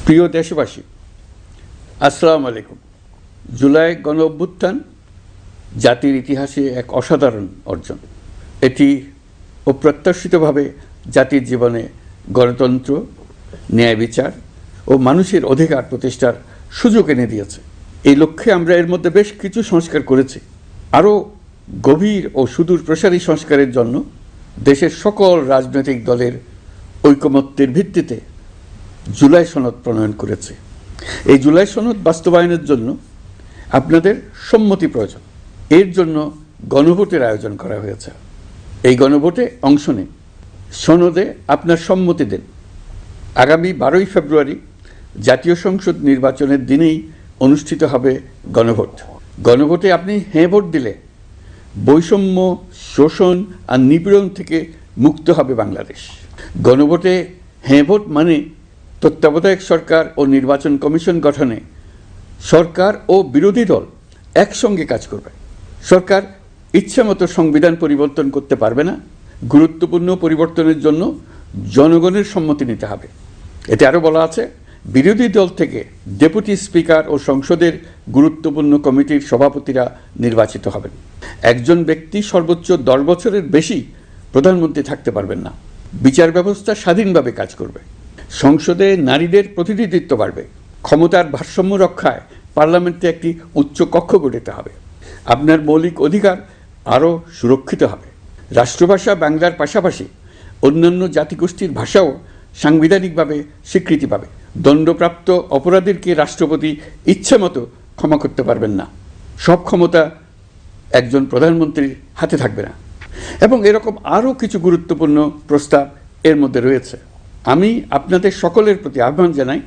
প্রিয় দেশবাসী, আসসালামু আলাইকুম। জুলাই গণ অভ্যুত্থান জাতির ইতিহাসে এক অসাধারণ অর্জন। এটি অপ্রত্যাশিতভাবে জাতির জীবনে গণতন্ত্র, ন্যায় বিচার ও মানুষের অধিকার প্রতিষ্ঠার সুযোগ এনে দিয়েছে। এই লক্ষ্যে আমরা এর মধ্যে বেশ কিছু সংস্কার করেছি। আরও গভীর ও সুদূর প্রসারী সংস্কারের জন্য দেশের সকল রাজনৈতিক দলের ঐকমত্যের ভিত্তিতে জুলাই সনদ প্রণয়ন করেছে। এই জুলাই সনদ বাস্তবায়নের জন্য আপনাদের সম্মতি প্রয়োজন। এর জন্য গণভোটের আয়োজন করা হয়েছে। এই গণভোটে অংশ নিন, সনদে আপনার সম্মতি দেন। আগামী 12ই ফেব্রুয়ারি জাতীয় সংসদ নির্বাচনের দিনেই অনুষ্ঠিত হবে গণভোট। গণভোটে আপনি হ্যাঁ ভোট দিলে বৈষম্য, শোষণ আর নিপীড়ন থেকে মুক্ত হবে বাংলাদেশ। গণভোটে হ্যাঁ ভোট মানে তত্ত্বাবধায়ক সরকার ও নির্বাচন কমিশন গঠনে সরকার ও বিরোধী দল একসঙ্গে কাজ করবে। সরকার ইচ্ছামতো সংবিধান পরিবর্তন করতে পারবে না। গুরুত্বপূর্ণ পরিবর্তনের জন্য জনগণের সম্মতি নিতে হবে। এতে আরও বলা আছে, বিরোধী দল থেকে ডেপুটি স্পিকার ও সংসদের গুরুত্বপূর্ণ কমিটির সভাপতিরা নির্বাচিত হবেন। একজন ব্যক্তি সর্বোচ্চ 10 বছরের বেশি প্রধানমন্ত্রী থাকতে পারবেন না। বিচার ব্যবস্থা স্বাধীনভাবে কাজ করবে। সংসদে নারীদের প্রতিনিধিত্ব বাড়বে। ক্ষমতার ভারসাম্য রক্ষায় পার্লামেন্টে একটি উচ্চ কক্ষ গঠিত হবে। আপনার মৌলিক অধিকার আরও সুরক্ষিত হবে। রাষ্ট্রভাষা বাংলার পাশাপাশি অন্যান্য জাতিগোষ্ঠীর ভাষাও সাংবিধানিকভাবে স্বীকৃতি পাবে। দণ্ডপ্রাপ্ত অপরাধীকে রাষ্ট্রপতি ইচ্ছামতো ক্ষমা করতে পারবেন না। সব ক্ষমতা একজন প্রধানমন্ত্রীর হাতে থাকবে না। এবং এরকম আরও কিছু গুরুত্বপূর্ণ প্রস্তাব এর মধ্যে রয়েছে। আমি আপনাদের সকলের প্রতি আহ্বান জানাই,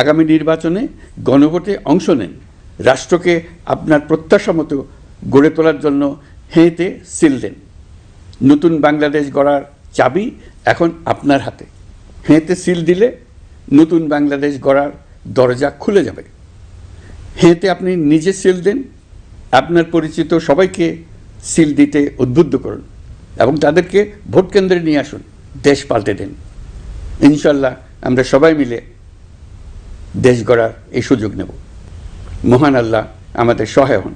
আগামী নির্বাচনে গণভোটে অংশ নেন। রাষ্ট্রকে আপনার প্রত্যাশা মতো গড়ে তোলার জন্য হেঁতে সিল দেন। নতুন বাংলাদেশ গড়ার চাবি এখন আপনার হাতে। হেঁতে সিল দিলে নতুন বাংলাদেশ গড়ার দরজা খুলে যাবে। হেঁতে আপনি নিজে সিল দেন, আপনার পরিচিত সবাইকে সিল দিতে উদ্বুদ্ধ করুন এবং তাদেরকে ভোট কেন্দ্রে নিয়ে আসুন। দেশ পাল্টে দিন। ইনশাল্লাহ আমরা সবাই মিলে দেশ গড়ার এই সুযোগ নেব। মহান আল্লাহ আমাদের সহায় হন।